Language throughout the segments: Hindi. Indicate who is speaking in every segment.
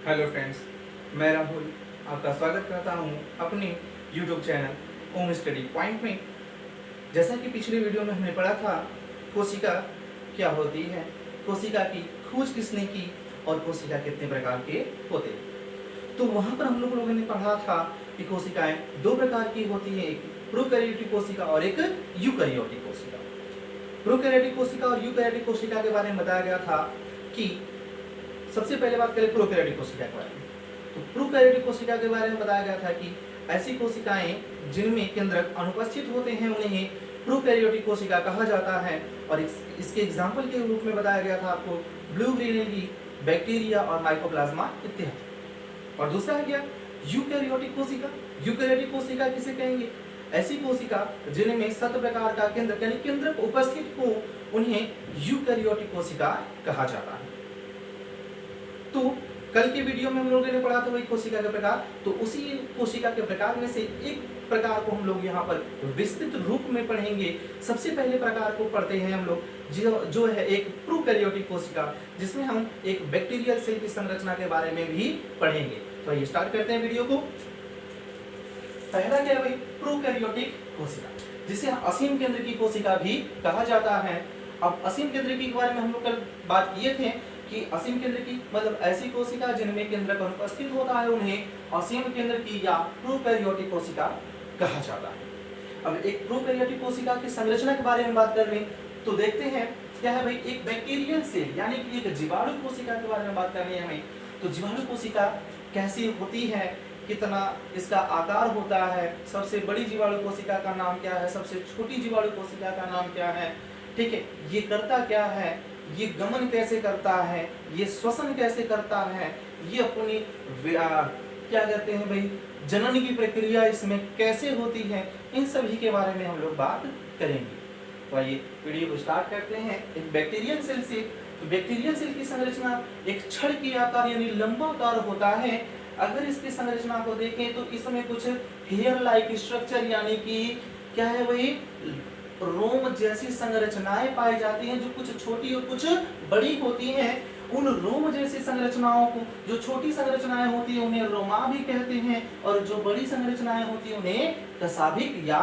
Speaker 1: हेलो फ्रेंड्स, मैं राहुल आपका स्वागत करता हूं अपने YouTube channel home study point में। जैसा कि पिछले वीडियो में हमने पढ़ा था कोशिका क्या होती है, कोशिका की खोज किसने की और कोशिका कितने प्रकार के होते हैं। तो वहां पर हम लोगों ने पढ़ा था कि कोशिकाएं दो प्रकार की होती हैं, एक प्रोकैरियोटिक कोशिका और एक यूकैरियोटिक कोशिका। प्रोकैरियोटिक कोशिका और यूकैरियोटिक कोशिका के बारे में बताया गया था कि सबसे पहले बात करें प्रोकैरियोटिक कोशिका के बारे में। तो प्रोकैरियोटिक कोशिका के बारे में बताया गया था कि ऐसी कोशिकाएं जिनमें केंद्रक अनुपस्थित होते हैं उन्हें प्रोकैरियोटिक कोशिका कहा जाता है। और इसके एग्जाम्पल के रूप में बताया गया था आपको ब्लू ग्रीन एल्गी, बैक्टीरिया और माइकोप्लाज्मा इत्यादि। और दूसरा है क्या, यूकैरियोटिक कोशिका। यूकैरियोटिक कोशिका किसे कहेंगे, ऐसी कोशिका जिनमें सत प्रकार का केंद्रक यानी केंद्रक उपस्थित हो उन्हें यूकैरियोटिक कोशिका कहा जाता है। तो कल के वीडियो में हम लोगों ने पढ़ा था वही कोशिका के प्रकार, तो उसी कोशिका के प्रकार में से एक प्रकार को हम लोग यहाँ पर विस्तृत रूप में पढ़ेंगे। सबसे पहले प्रकार को पढ़ते हैं हम लोग जो है एक प्रोकैरियोटिक कोशिका, जिसमें हम एक बैक्टीरियल सेल की संरचना के बारे में भी पढ़ेंगे। तो ये स्टार्ट करते हैं वीडियो को। पहला क्या है भाई, प्रोकैरियोटिक कोशिका, जिसे असीम केंद्र की कोशिका भी कहा जाता है। अब असीम केंद्र की बारे में हम लोग कल बात किए थे कि असीम केंद्र की मतलब ऐसी कोशिका जिनमें केंद्रक अनुपस्थित होता है उन्हें असीम केंद्र की या प्रोकैरियोटिक कोशिका कहा जाता है। अब एक प्रोकैरियोटिक कोशिका की संरचना के बारे में बात कर रहे हैं तो देखते हैं क्या है भाई, एक बैक्टीरियल सेल यानी कि एक जीवाणु कोशिका के बारे में बात करनी है हमें। तो जीवाणु कोशिका कैसी होती है, कितना इसका आकार होता है, सबसे बड़ी जीवाणु कोशिका का नाम क्या है, सबसे छोटी जीवाणु कोशिका का नाम क्या है, ठीक है, ये करता क्या है, ये गमन कैसे करता है, ये श्वसन कैसे करता है, ये अपनी क्या कहते हैं भाई जनन की प्रक्रिया इसमें कैसे होती है, इन सभी के बारे में हम लोग बात करेंगे। तो आइए वीडियो को स्टार्ट करते हैं एक बैक्टीरियल सेल से। तो बैक्टीरियल सेल की संरचना एक छड़ के आकार यानी लंबाकार होता है। अगर इसकी संरचना को देखें तो इसमें कुछ हेयर लाइक स्ट्रक्चर यानी कि क्या है भाई, रोम जैसी संरचनाएं पाई जाती हैं जो कुछ छोटी और कुछ बड़ी होती हैं। उन रोम जैसी संरचनाओं को, जो छोटी संरचनाएं होती हैं उन्हें रोमा भी कहते हैं और जो बड़ी संरचनाएं होती हैं उन्हें कसाभिक या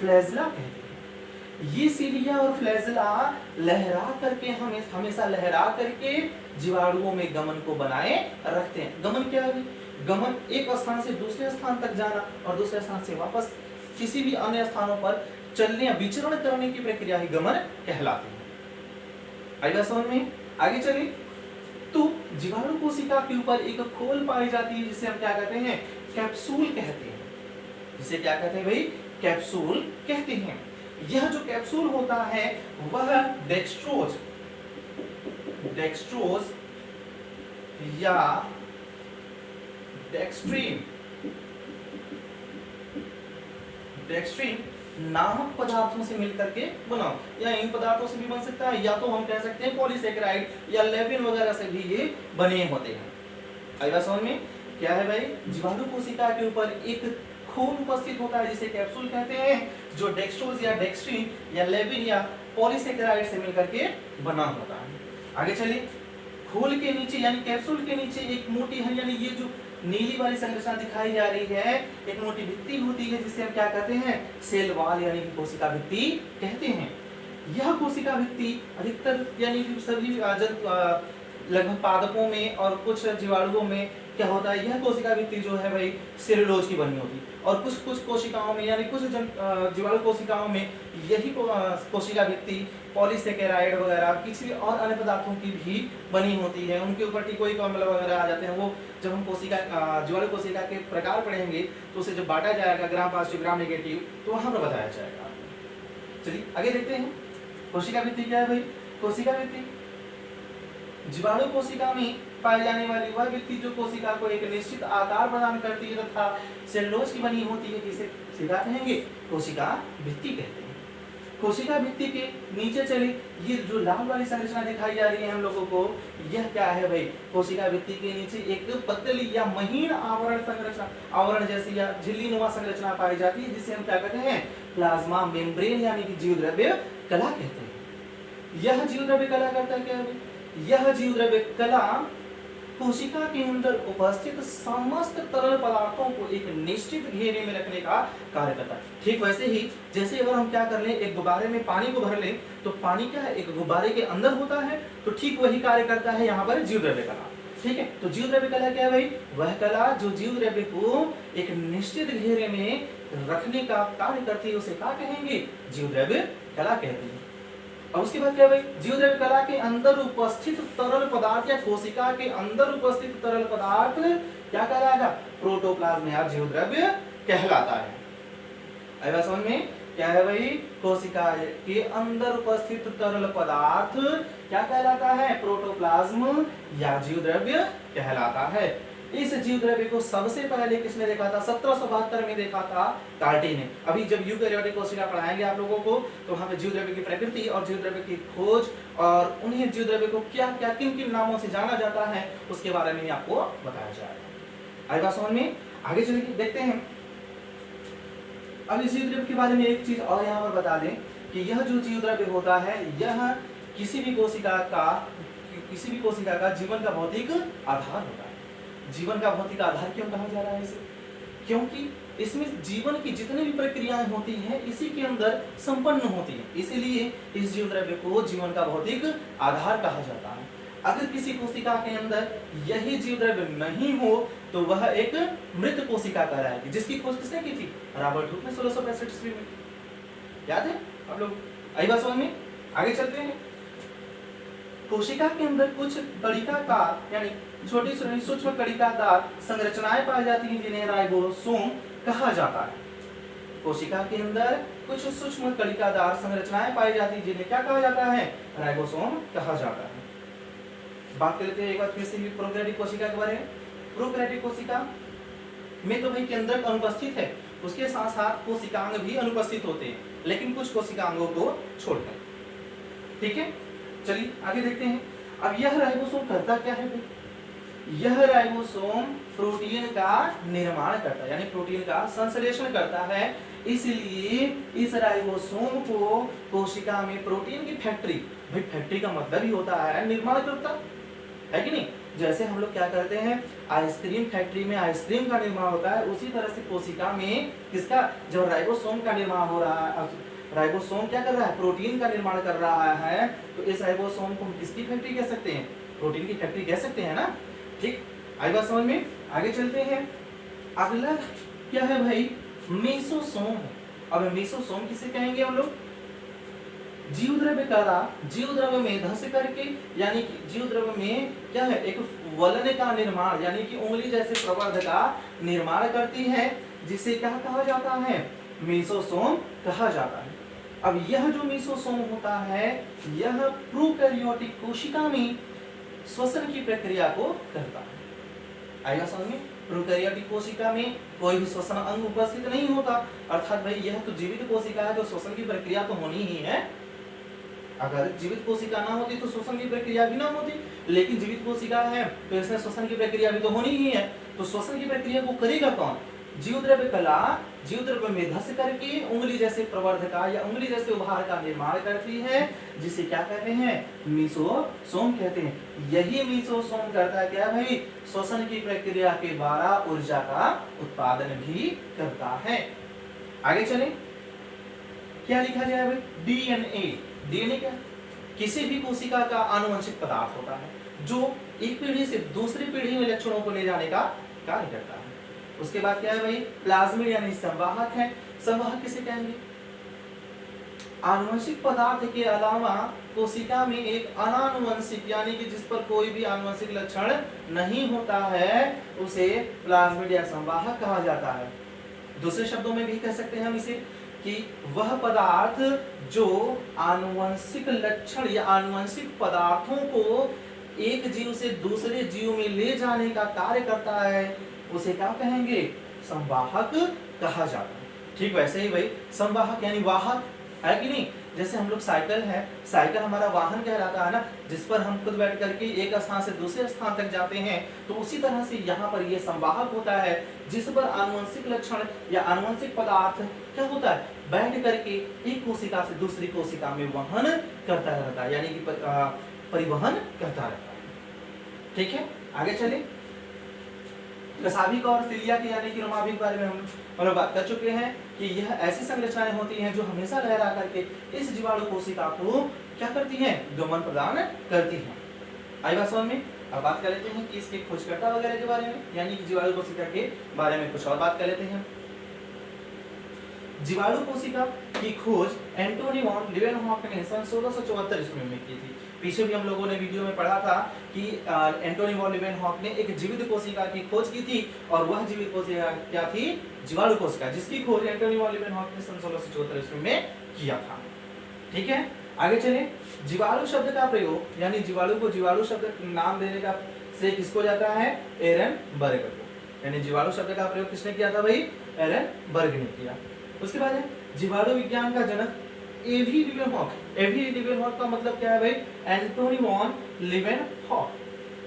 Speaker 1: फ्लैजिला कहते हैं। ये सीलिया और फ्लैजिला लहरा करके हमेशा लहरा करके जीवाणुओं में गमन को बनाए रखते हैं। गमन क्या है, गमन एक स्थान से दूसरे स्थान तक जाना और दूसरे स्थान से वापस किसी भी अन्य स्थानों पर चलने या विचरण करने की प्रक्रिया ही गमन कहलाती है। आइए समझ में आगे चलिए। तो जीवाणु कोशिका के ऊपर एक खोल पाई जाती है जिसे हम क्या कहते हैं, कैप्सूल कहते हैं। जिसे क्या कहते हैं भाई, कैप्सूल कहते हैं। यह जो कैप्सूल होता है वह डेक्स्ट्रोज या डेक्स्ट्रीन नामक पदार्थों से मिलकर के बना, या इन पदार्थों से भी बन सकता है, या तो हम कह सकते हैं पॉलीसेकेराइड या लेपिन वगैरह से भी ये बने होते हैं। आइए समझ में क्या है भाई, जीवाणु कोशिका के ऊपर एक खोल उपस्थित होता है जिसे कैप्सूल कहते हैं, जो डेक्स्ट्रोज या डेक्स्ट्रीन या लेपिन या पॉलीसेकेराइड से मिलकर के बना होता है। आगे चलिए, खोल के नीचे यानी कैप्सूल के नीचे एक मोटी है यानी ये जो नीली वाली संरचना दिखाई जा रही है, एक मोटी भित्ति होती है जिसे हम क्या कहते हैं, सेल वॉल यानी कि कोशिका भित्ति कहते हैं। यह कोशिका भित्ति अधिकतर यानी कि सभी लगभग पादपों में और कुछ जीवाणुओं में क्या होता है, यह कोशिका भित्ति जो है भाई सेलुलोज की बनी होती है और कुछ कोशिकाओं में यानी कुछ जीवाणु कोशिकाओं में यही कोशिका भित्ति पॉलीसेकेराइड वगैरह किसी और अन्य पदार्थों की भी बनी होती है। उनके ऊपर टिकोइक अम्ल वगैरह आ जाते हैं। वो जब हम जीवाणु कोशिका के प्रकार पढ़ेंगे तो उसे जब बांटा जाएगा ग्राम पॉजिटिव ग्राम नेगेटिव तो वहां पर बताया जाएगा। चलिए आगे देखते हैं, कोशिका भित्ति क्या है भाई। कोशिका भित्ति जीवाणु कोशिका में पाई जाने वाली वह भित्ति जो कोशिका को एक निश्चित आकार प्रदान करती है तथा सेलुलोज की बनी होती है, जिसे सीधा कहेंगे कोशिका भित्ति कहते हैं। कोशिका भित्ति के नीचे चले, ये जो लाल वाली संरचना दिखाई जा रही है हम लोगों को, यह क्या है भाई, कोशिका भित्ति के नीचे एक पतली या महीन आवरण संरचना, आवरण जैसी या झिल्ली नुमा संरचना पाई जाती है जिसे हम क्या कहते हैं, प्लाज्मा मेम्ब्रेन यानी कि जीव द्रव्य कला कहते हैं। यह जीव द्रव्य कला करता है क्या है, यह जीव द्रव्य कला कोशिका के अंदर उपस्थित समस्त तरल पदार्थों को एक निश्चित घेरे में रखने का कार्य करता है। ठीक वैसे ही जैसे अगर हम क्या कर लें, एक गुब्बारे में पानी को भर लें, तो पानी क्या है, एक गुब्बारे के अंदर होता है, तो ठीक वही कार्य करता है यहाँ पर जीव द्रव्य कला। ठीक है, तो जीव द्रव्य कला क्या है भाई, वह कला जो जीव द्रव्य को एक निश्चित घेरे में रखने का कार्य करती है, उसे क्या कहेंगे, जीव द्रव्य कला कहते हैं। और उसके बाद क्या है भाई, जीव द्रव्य कला के अंदर उपस्थित तरल पदार्थ या कोशिका के अंदर उपस्थित तरल पदार्थ क्या कहलाएगा, प्रोटोप्लाज्म या जीव द्रव्य कहलाता है। आया समझ में, क्या है भाई, कोशिका के अंदर उपस्थित तरल पदार्थ क्या कहलाता है, प्रोटोप्लाज्म या जीव द्रव्य कहलाता है। इस जीव द्रव्य को सबसे पहले किसने देखा था, 1772 में देखा था कार्टी ने। अभी जब यूकेरियोटिक कोशिका पढ़ाएंगे आप लोगों को, तो हमें जीव द्रव्य की प्रकृति और जीव द्रव्य की खोज और उन्हें जीव द्रव्य को क्या क्या किन किन नामों से जाना जाता है उसके बारे में आपको बताया जाएगा। आई बात समझ में, आगे चलिए देखते हैं। अब इस जीव द्रव्य के बारे में एक चीज और यहाँ पर बता दें कि यह जो जीव द्रव्य होता है, यह किसी भी कोशिका का जीवन का भौतिक आधार होता है। जीवन का भौतिक आधार क्यों कहा जा रहा है इसे, क्योंकि इसमें जीवन की जितनी भी प्रक्रियाएं होती हैं इसी के अंदर संपन्न होती हैं, इसीलिए इस जीव द्रव्य को जीवन का भौतिक आधार कहा जाता है। अगर किसी कोशिका के अंदर यही जीव द्रव्य नहीं हो तो वह एक मृत कोशिका कहलाएगी, जिसकी खोज किसने की थी, रॉबर्ट हुक ने 1665 ईस्वी में। याद है आप लोग, आई बात समझ में, आगे चलते हैं। कोशिका के अंदर कुछ कणिकाकार यानी छोटी सूक्ष्म कणिकाकार संरचनाएं पाई जाती हैं जिन्हें राइबोसोम कहा जाता है। कोशिका के अंदर कुछ सूक्ष्म कणिकाकार संरचनाएं पाई जाती हैं जिन्हें क्या कहा जाता है, राइबोसोम कहा जाता है। बात करते हैं एक बार फिर से प्रोकैरियोटिक कोशिका के बारे में। प्रोकैरियोटिक कोशिका में तो भाई केंद्रक अनुपस्थित है, उसके साथ साथ कोशिकांग भी अनुपस्थित होते हैं, लेकिन कुछ कोशिकांगों को छोड़कर। ठीक है, चलिए आगे देखते हैं। अब यह राइबोसोम करता क्या है भाई, यह राइबोसोम प्रोटीन का निर्माण करता है, यानी प्रोटीन का संश्लेषण करता है। इसलिए इस राइबोसोम को कोशिका में प्रोटीन की फैक्ट्री, भाई फैक्ट्री का मतलब ही होता है निर्माण करता है कि नहीं। जैसे हम लोग क्या करते हैं, आइसक्रीम फैक्ट्री में आइसक्रीम का निर्माण होता है, उसी तरह से कोशिका में किसका, जब राइबोसोम का निर्माण हो रहा है, राइबोसोम क्या कर रहा है, प्रोटीन का निर्माण कर रहा है, तो इस राइबोसोम को हम किसकी फैक्ट्री कह सकते हैं, प्रोटीन की फैक्ट्री कह सकते हैं ना। ठीक, आई बात समझ में, आगे चलते हैं। अगला क्या है भाई, मेसोसोम। अब मेसोसोम किसे कहेंगे हम लोग, जीव द्रव्य कला जीव द्रव्य में धंस करके, यानी कि जीव द्रव्य में क्या है, एक वलन का निर्माण यानी कि उंगली जैसे प्रवर्ध का निर्माण करती है, जिसे क्या कहा जाता है, मेसोसोम कहा जाता है। अब यह जो मेसोसोम होता है, यह प्रोकैरियोटिक कोशिका में श्वसन की प्रक्रिया को करता है। आएगा समझ में, प्रोकैरियोटिक कोशिका में कोई भी श्वसन अंग उपस्थित नहीं होता, अर्थात भाई यह तो जीवित कोशिका है, तो श्वसन की प्रक्रिया तो होनी ही है। अगर जीवित कोशिका ना होती तो श्वसन की प्रक्रिया भी ना होती, लेकिन जीवित कोशिका है तो इसमें श्वसन की प्रक्रिया भी तो होनी ही है। तो श्वसन की प्रक्रिया को करेगा कौन, जीव द्रव्य कला जीव द्रव्य में धंस करके उंगली जैसे प्रवर्धका या उंगली जैसे उभार का निर्माण करती है, जिसे क्या कहते हैं, मेसोसोम कहते हैं। यही मेसोसोम करता है क्या भाई, श्वसन की प्रक्रिया के द्वारा ऊर्जा का उत्पादन भी करता है। आगे चले, क्या लिखा गया है भाई, डीएनए। डीएनए क्या, किसी भी कोशिका का आनुवंशिक पदार्थ होता है जो एक पीढ़ी से दूसरी पीढ़ी में लक्षणों को ले जाने का कार्य करता है। उसके बाद क्या है भाई, प्लाज्मिड यानी संवाहक है। संवाहक किसे कहेंगे, आनुवंशिक पदार्थ के अलावा कोशिका में एक अनानुवंशिक यानी कि जिस पर कोई भी आनुवंशिक लक्षण नहीं होता है, उसे प्लाज्मिड या संवाहक कहा जाता है। दूसरे शब्दों में भी कह सकते हैं हम इसे कि वह पदार्थ जो आनुवंशिक लक्षण या आनुवंशिक पदार्थों को एक जीव से दूसरे जीव में ले जाने का कार्य करता है, उसे क्या कहेंगे, संवाहक कहा जाता है। ठीक वैसे ही भाई संवाहक यानी वाहक है कि नहीं। जैसे हम लोग साइकिल है, साइकिल हमारा वाहन कहलाता है ना, जिस पर हम खुद बैठ करके एक स्थान से दूसरे स्थान तक जाते हैं, तो उसी तरह से यहाँ पर ये संवाहक होता है जिस पर आनुवंशिक लक्षण या आनुवंशिक पदार्थ क्या होता है, बैठ करके एक कोशिका से दूसरी कोशिका में वहन करता रहता है, यानी कि परिवहन करता रहता है। ठीक है। आगे चले, कसाभिक और सिलिया के यानी कि रोमाभिक के बारे में हम बात कर चुके हैं कि यह ऐसी संरचनाएं होती हैं जो हमेशा लहरा करके इस जीवाणु कोशिका को क्या करती हैं, गमन प्रदान करती हैं। आई बात समझ में। अब बात कर लेते हैं कि इसके खोजकर्ता वगैरह के बारे में, यानी कि जीवाणु कोशिका के बारे में कुछ और बात कर लेते हैं। जीवाणु कोशिका की खोज एंटोनी वॉन लीवेनहॉक ने सन 1674 ईस्वी में की थी। पीछे भी हम लोगों ने वीडियो में पढ़ा था कि एंटोनी वॉन लीवेनहॉक ने एक जीवित कोशिका की खोज की थी, और वह जीवित कोशिका क्या थी, जीवाणु कोशिका, जिसकी खोज एंटोनी वॉन लीवेनहॉक ने सन 1674 ईस्वी में किया था। ठीक है, आगे चले। जीवाणु शब्द का प्रयोग, यानी जीवाणु को जीवाणु शब्द नाम देने का श्रेय किसको जाता है, एरेनबर्ग को। यानी जीवाणु शब्द का प्रयोग किसने किया था भाई, एरेनबर्ग ने किया। उसके बाद है जीवाणु विज्ञान का जनक एवी लीवेनहॉक। एवी लीवेनहॉक का मतलब क्या है भाई, एंटोनी वॉन लीवेनहॉक,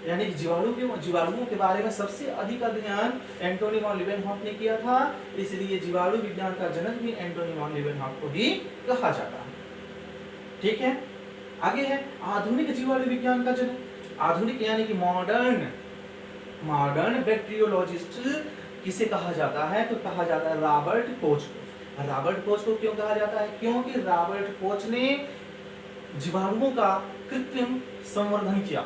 Speaker 1: यानी कि जीवाणुओं के बारे में सबसे अधिक अध्ययन एंटोनी वॉन लीवेनहॉक ने किया था, इसलिए जीवाणु विज्ञान का जनक भी एंटोनी वॉन लीवेनहॉक को ही कहा जाता है। ठीक है, आगे है आधुनिक जीवाणु विज्ञान का जनक। आधुनिक यानी कि मॉडर्न बैक्टीरियोलॉजिस्ट किसे कहा जाता है, तो कहा जाता है रॉबर्ट कोच को। रॉबर्ट कोच को क्यों कहा जाता है, क्योंकि रॉबर्ट कोच ने जीवाणुओं का कृत्रिम संवर्धन किया,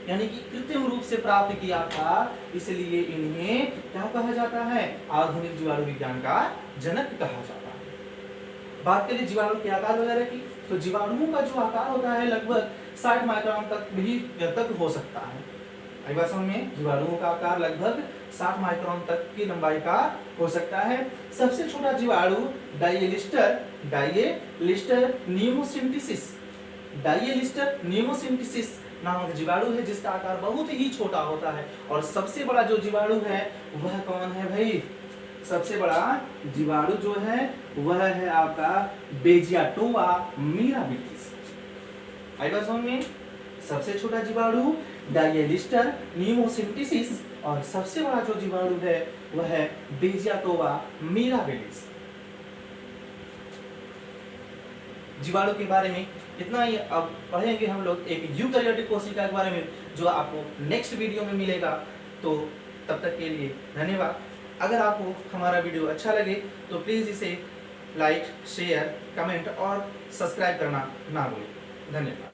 Speaker 1: यानी कि कृत्रिम रूप से प्राप्त किया था, इसलिए इन्हें क्या कहा जाता है, आधुनिक जीवाणु विज्ञान का जनक कहा जाता है। बात करें जीवाणु के आकार वगैरह की, तो जीवाणुओं का जो आकार होता है लगभग 60 माइक्रोन तक हो सकता है। आई बात समझ में, जीवाणुओं का आकार लगभग 60 माइक्रोन तक की लंबाई का हो सकता है। सबसे छोटा जीवाणु डाइएलिस्टर न्यूमोसिंटिसिस नामक जीवाणु है, जिसका आकार बहुत ही छोटा होता है। और सबसे बड़ा जो जीवाणु है वह कौन है भाई, सबसे बड़ा जीवाणु जो है वह है आपका बेजियाटोवा मिराबिलिस। आई बात समझ में, सबसे छोटा जीवाणु डाइएलिस्टर न्यूमोसिंटिसिस, और सबसे बड़ा जो जीवाणु है वह है बेजियाटोवा मिराबिलिस। जीवाणु के बारे में इतना ही। अब पढ़ेंगे हम लोग एक यूकैरियोटिक कोशिका के बारे में, जो आपको नेक्स्ट वीडियो में मिलेगा। तो तब तक के लिए धन्यवाद। अगर आपको हमारा वीडियो अच्छा लगे तो प्लीज़ इसे लाइक, शेयर, कमेंट और सब्सक्राइब करना ना भूलें। धन्यवाद।